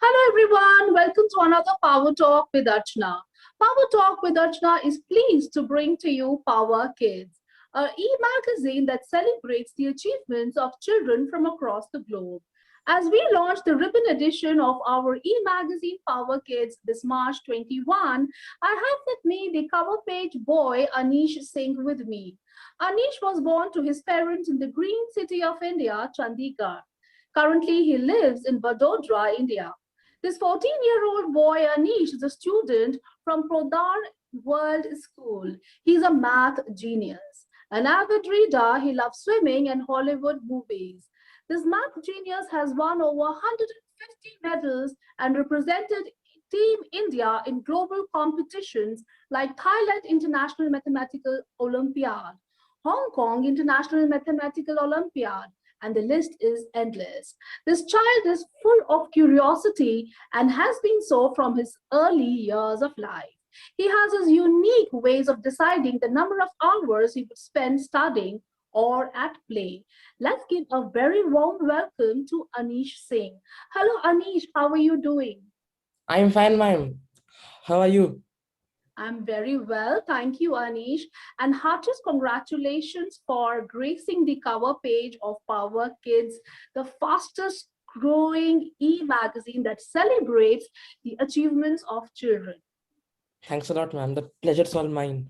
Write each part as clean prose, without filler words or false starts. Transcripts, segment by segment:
Hello everyone, welcome to another Power Talk with Archana. Power Talk with Archana is pleased to bring to you Power Kids, an e-magazine that celebrates the achievements of children from across the globe. As we launch the ribbon edition of our e-magazine Power Kids this March 21, I have with me the cover page boy Anish Singh with me. Anish was born to his parents in the green city of India, Chandigarh. Currently, he lives in Baroda, India. This 14-year-old boy, Anish, is a student from Podar World School. He's a math genius. An avid reader, he loves swimming and Hollywood movies. This math genius has won over 150 medals and represented Team India in global competitions like Thailand International Mathematical Olympiad, Hong Kong International Mathematical Olympiad, and the list is endless. This child is full of curiosity and has been so from his early years of life. He has his unique ways of deciding the number of hours he would spend studying or at play. Let's give a very warm welcome to Anish Singh. Hello, Anish. How are you doing? I'm fine, ma'am. How are you? I'm very well. Thank you, Anish. And heartiest congratulations for gracing the cover page of Power Kids, the fastest growing e magazine that celebrates the achievements of children. Thanks a lot, ma'am. The pleasure's all mine.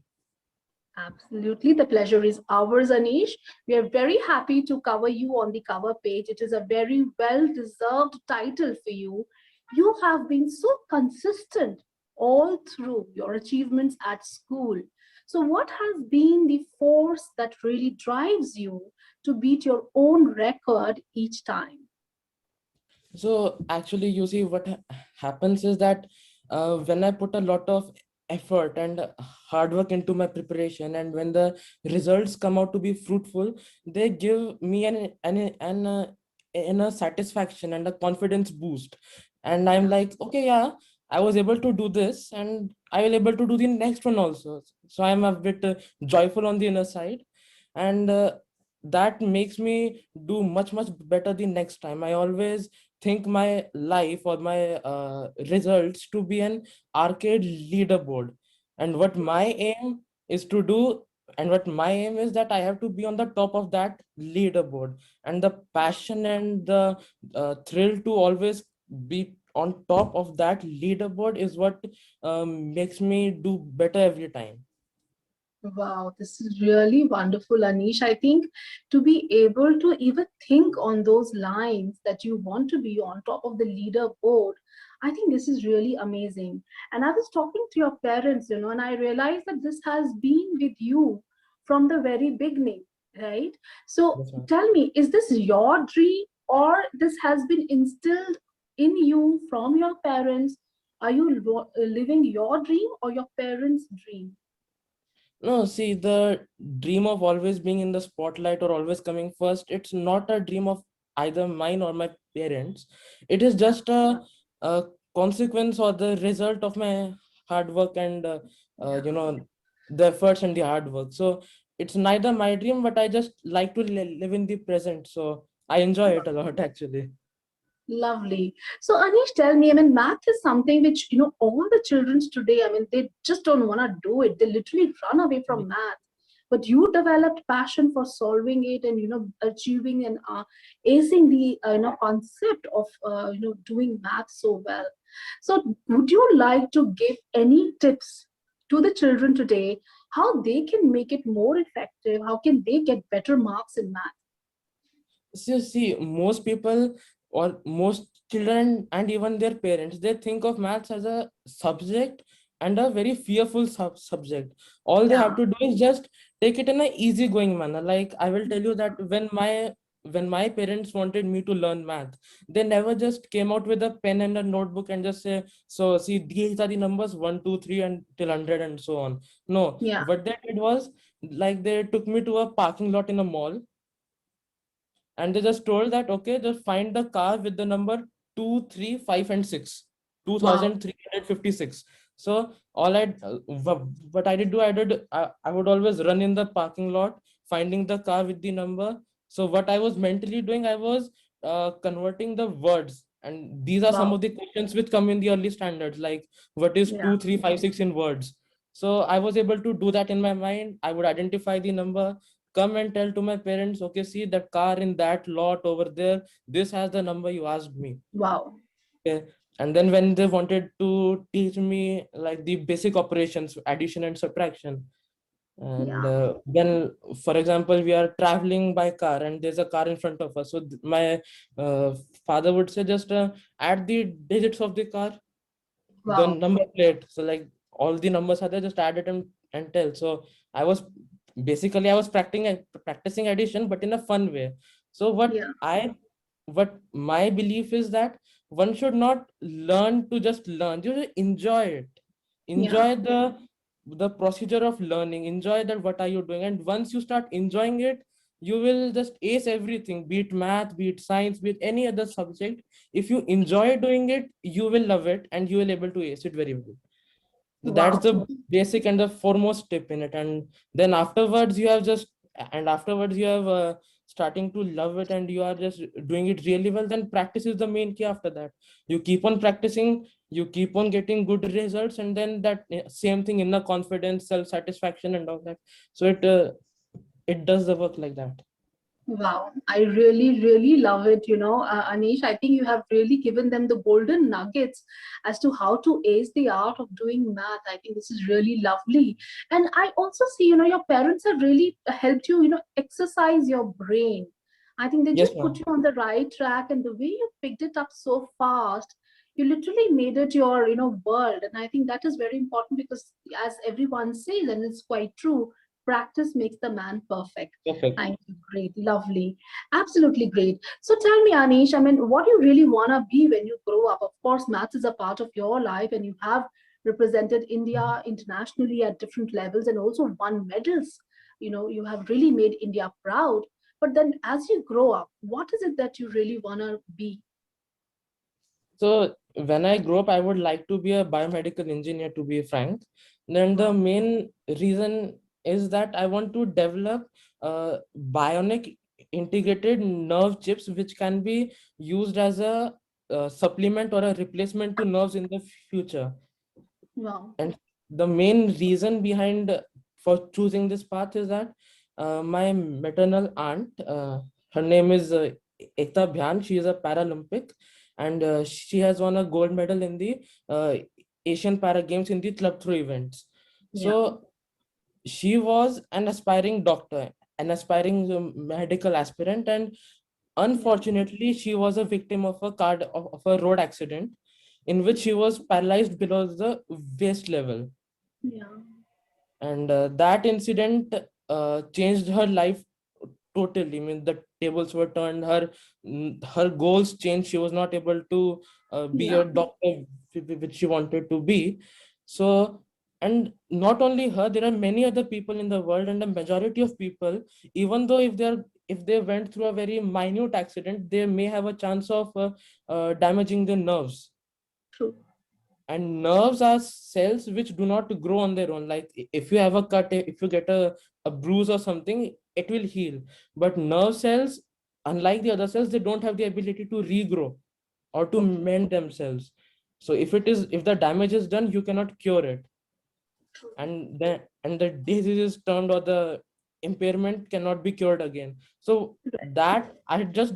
Absolutely. The pleasure is ours, Anish. We are very happy to cover you on the cover page. It is a very well deserved title for you. You have been so consistent all through your achievements at school. So, what has been the force that really drives you to beat your own record each time? So actually, you see, what happens is that when I put a lot of effort and hard work into my preparation, and when the results come out to be fruitful, they give me an a satisfaction and a confidence boost. And I'm like, okay, yeah, I was able to do this, and I will able to do the next one also. So I'm a bit joyful on the inner side, and that makes me do much better the next time. I always think my life or my results to be an arcade leaderboard, and what my aim is to do, and what my aim is that I have to be on the top of that leaderboard, and the passion and the thrill to always be on top of that leaderboard is what makes me do better every time. Wow, this is really wonderful, Anish. I think to be able to even think on those lines that you want to be on top of the leaderboard, I think this is really amazing. And I was talking to your parents, and I realized that this has been with you from the very beginning, right? So That's right. tell me, is this your dream or this has been instilled in you from your parents? Are you living your dream or your parents' dream? No, see, the dream of always being in the spotlight or always coming first, it's not a dream of either mine or my parents. It is Yeah. just a consequence or the result of my hard work and, Yeah. the efforts and the hard work. So it's neither my dream, but I just like to live in the present. So I enjoy it a lot, actually. Lovely. So, Anish, tell me, I mean, math is something which, all the children today, I mean, they just don't want to do it. They literally run away from math. But you developed passion for solving it and, achieving and acing the, concept of, doing math so well. So, would you like to give any tips to the children today, how they can make it more effective? How can they get better marks in math? So see, most people or most children and even their parents, they think of maths as a subject and a very fearful subject. All they have Yeah. to do is just take it in an easygoing manner. Like I will tell you that when my parents wanted me to learn math, they never just came out with a pen and a notebook and just say, so see, these are the numbers 1, 2, 3 and till 100 and so on. No, Yeah. what they did was like they took me to a parking lot in a mall, and they just told that, okay, just find the car with the number 2, 3, 5 and 6, Wow. 2356. So all what I did do, I would always run in the parking lot finding the car with the number. So what I was mentally doing, I was converting the words And these are some Wow. of the questions which come in the early standards, like what is Yeah. 2, 3, 5, 6 in words. So I was able to do that in my mind. I would identify the number, come and tell to my parents, okay, see that car in that lot over there, this has the number you asked me. Wow. Okay. And then when they wanted to teach me like the basic operations, addition and subtraction, and Yeah. then for example we are traveling by car and there's a car in front of us, so my uh, father would say just add the digits of the car, the Wow. number plate. So like all the numbers are there, just add it and tell. So I was basically I was practicing addition, but in a fun way. So Yeah. what my belief is that one should not learn to just learn. You should enjoy it. Yeah. Enjoy the procedure of learning. Enjoy that what are you doing. And once you start enjoying it, you will just ace everything, be it math, be it science, be it any other subject. If you enjoy doing it, you will love it and you will able to ace it very well. So that's Wow. the basic and the foremost tip in it. And then afterwards you have just and afterwards you have starting to love it and you are just doing it really well. Then practice is the main key. After that, you keep on practicing, you keep on getting good results, and then that same thing, inner confidence, self satisfaction and all that. So it does the work like that. Wow, I really, really love it. Anish, I think you have really given them the golden nuggets as to how to ace the art of doing math. I think this is really lovely. And I also see, your parents have really helped you, exercise your brain. I think they Yes, just put ma'am. you on the right track, and the way you picked it up so fast, you literally made it your, world. And I think that is very important because, as everyone says, and it's quite true, practice makes the man perfect. Perfect. Thank you. Great. Lovely. Absolutely great. So tell me, Anish, I mean, what do you really want to be when you grow up? Of course, maths is a part of your life, and you have represented India internationally at different levels and also won medals. You have really made India proud. But then as you grow up, what is it that you really want to be? So when I grow up, I would like to be a biomedical engineer, to be frank. Then the Wow. main reason is that I want to develop bionic integrated nerve chips, which can be used as a supplement or a replacement to nerves in the future. Wow. And the main reason behind for choosing this path is that my maternal aunt, her name is Ekta Bhyan. She is a Paralympic, and she has won a gold medal in the Asian Para Games in the club throw events. Yeah. So she was an aspiring doctor, an aspiring medical aspirant, and Yeah. unfortunately, she was a victim of of a road accident in which she was paralyzed below the waist level. Yeah. And that incident changed her life totally. I mean, the tables were turned. Her goals changed. She was not able to be Yeah. a doctor, which she wanted to be. So, and not only her, there are many other people in the world, and the majority of people, even though if they went through a very minute accident, they may have a chance of damaging their nerves. True. And nerves are cells which do not grow on their own. Like if you have a cut, if you get a bruise or something, it will heal. But nerve cells, unlike the other cells, they don't have the ability to regrow or to Okay. mend themselves. So if the damage is done, you cannot cure it. True. And the disease is turned, or the impairment cannot be cured again. So that I just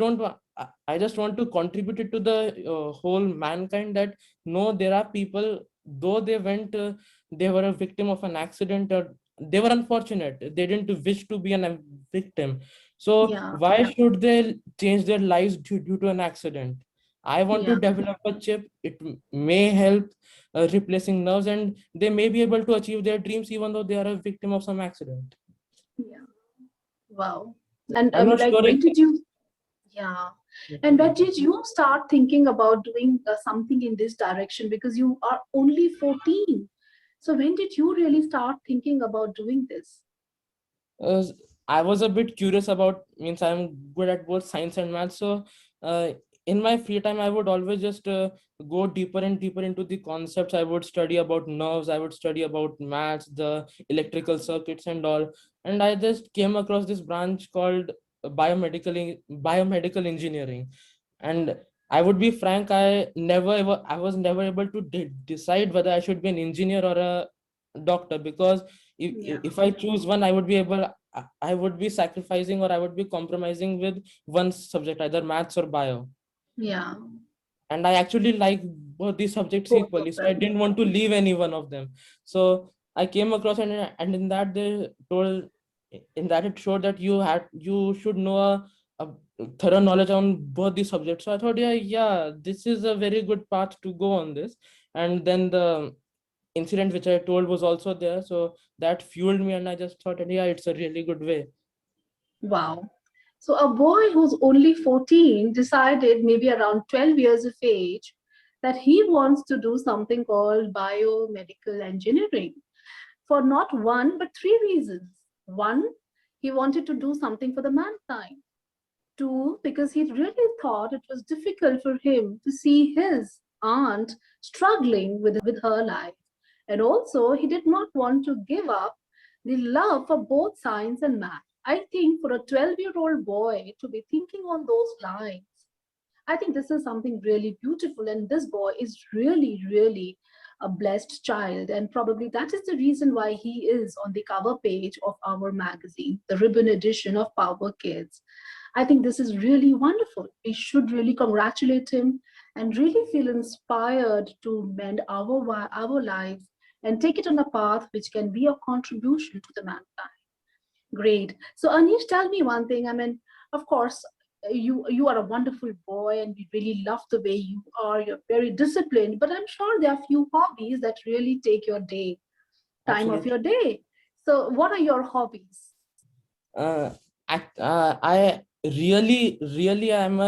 want to contribute it to the whole mankind, that no, there are people, though they were a victim of an accident, or they were unfortunate, they didn't wish to be a victim. So Yeah. why should they change their lives due to an accident? I want to Yeah. develop a chip. It may help replacing nerves, and they may be able to achieve their dreams even though they are a victim of some accident. Yeah. Wow. And I'm not like, sure if when did you? Yeah. And when did you start thinking about doing something in this direction? Because you are only 14. So when did you really start thinking about doing this? uh, I was a bit curious about, means I'm good at both science and math. So uh, in my free time, I would always just go deeper and deeper into the concepts. I would study about nerves. I would study about maths, the electrical circuits and all. And I just came across this branch called biomedical engineering. And I would be frank, I was never able to decide whether I should be an engineer or a doctor, because Yeah. if I choose one, I would be able, I would be sacrificing, or I would be compromising with one subject, either maths or bio. Yeah. And I actually like both these subjects Both of equally, so I them. didn't want to leave any one of them. So I came across, and in that they told, in that it showed that you should know a thorough knowledge on both these subjects. So I thought, yeah, this is a very good path to go on this. And then the incident which I told was also there, so that fueled me, and I just thought, yeah, it's a really good way. Wow. So a boy who's only 14 decided maybe around 12 years of age that he wants to do something called biomedical engineering for not one but three reasons. One, he wanted to do something for the mankind. Two, because he really thought it was difficult for him to see his aunt struggling with her life. And also, he did not want to give up the love for both science and math. I think for a 12-year-old boy to be thinking on those lines, I think this is something really beautiful. And this boy is really, really a blessed child. And probably that is the reason why he is on the cover page of our magazine, the ribbon edition of Power Kids. I think this is really wonderful. We should really congratulate him and really feel inspired to mend our lives and take it on a path which can be a contribution to the mankind. Great. So Anish, tell me one thing. I mean, of course, you are a wonderful boy, and we really love the way you are. You're very disciplined, but I'm sure there are few hobbies that really take your time of Absolutely. your day. So, what are your hobbies? uh, I really I'm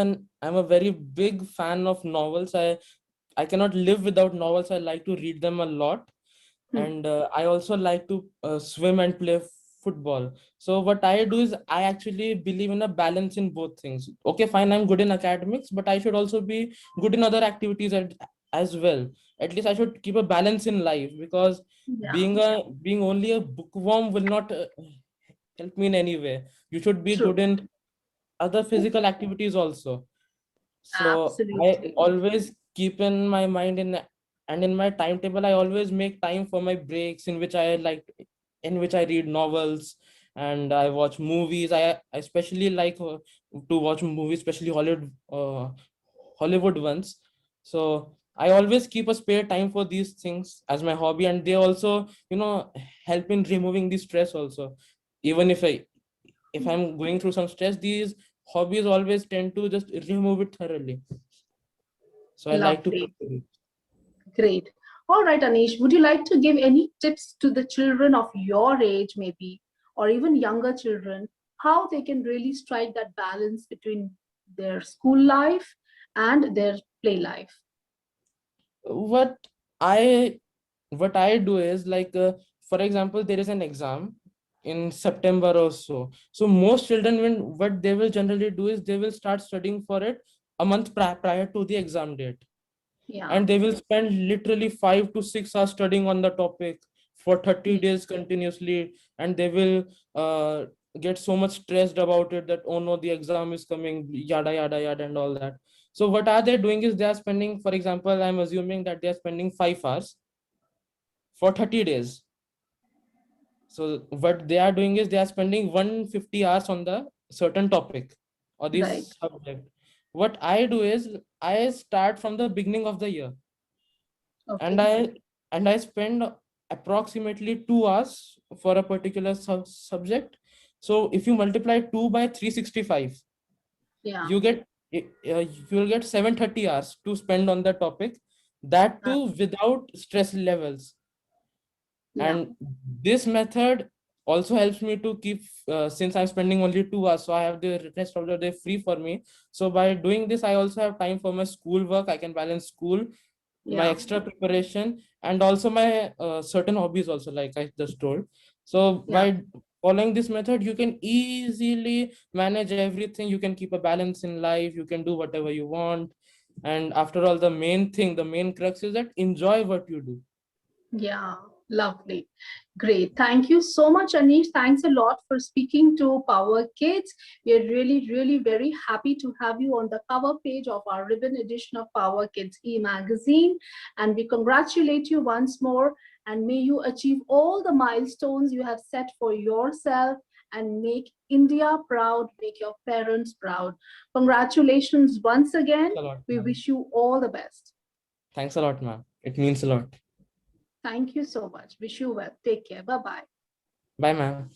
a very big fan of novels. I cannot live without novels. I like to read them a lot. Hmm. And I also like to swim and play football. So what I do is, I actually believe in a balance in both things. Okay, fine, I'm good in academics, but I should also be good in other activities as well. At least I should keep a balance in life, because Yeah, being only a bookworm will not help me in any way. You should be good true. in other physical activities also. So I Absolutely. always keep in my mind, and in my timetable, I always make time for my breaks, in which I read novels and I watch movies. I especially like to watch movies, especially Hollywood ones. So I always keep a spare time for these things as my hobby, and they also, help in removing the stress also. Even if I'm going through some stress, these hobbies always tend to just remove it thoroughly. So I like to Lovely. pursue it. Great. All right, Anish, would you like to give any tips to the children of your age, maybe, or even younger children, how they can really strike that balance between their school life and their play life? What I what I do is, like, for example, there is an exam in September or so. So most children, when what they will generally do is, they will start studying for it a month prior to the exam date, Yeah. and they will spend literally 5 to 6 hours studying on the topic for 30 Yeah. days continuously. And they will get so much stressed about it, that, oh no, the exam is coming, yada yada yada, and all that. So what are they doing is, they are spending, for example, I'm assuming that they are spending 5 hours for 30 days. So what they are doing is, they are spending 150 hours on the certain topic or Right. this subject. What I do is, I start from the beginning of the year, and Okay. I spend approximately 2 hours for a particular subject. So if you multiply 2 by 365, Yeah. you get you will get 730 hours to spend on the topic, that Uh, too without stress levels. yeah. And this method also helps me to keep, since I'm spending only 2 hours, so I have the rest of the day free for me. So by doing this, I also have time for my school work. I can balance school, my Yeah. extra preparation, and also my certain hobbies also, like I just told. So Yeah. by following this method, you can easily manage everything. You can keep a balance in life, you can do whatever you want. And after all, the main crux is that, enjoy what you do. Yeah. Lovely. Great. Thank you so much, Anish. Thanks a lot for speaking to Power Kids. We are really, really very happy to have you on the cover page of our ribbon edition of Power Kids e-magazine. And we congratulate you once more, and may you achieve all the milestones you have set for yourself and make India proud, make your parents proud. Congratulations once again. Thanks a lot, We ma'am. wish you all the best. Thanks a lot, ma'am. It means a lot. Thank you so much. Wish you well. Take care. Bye-bye. Bye, ma'am.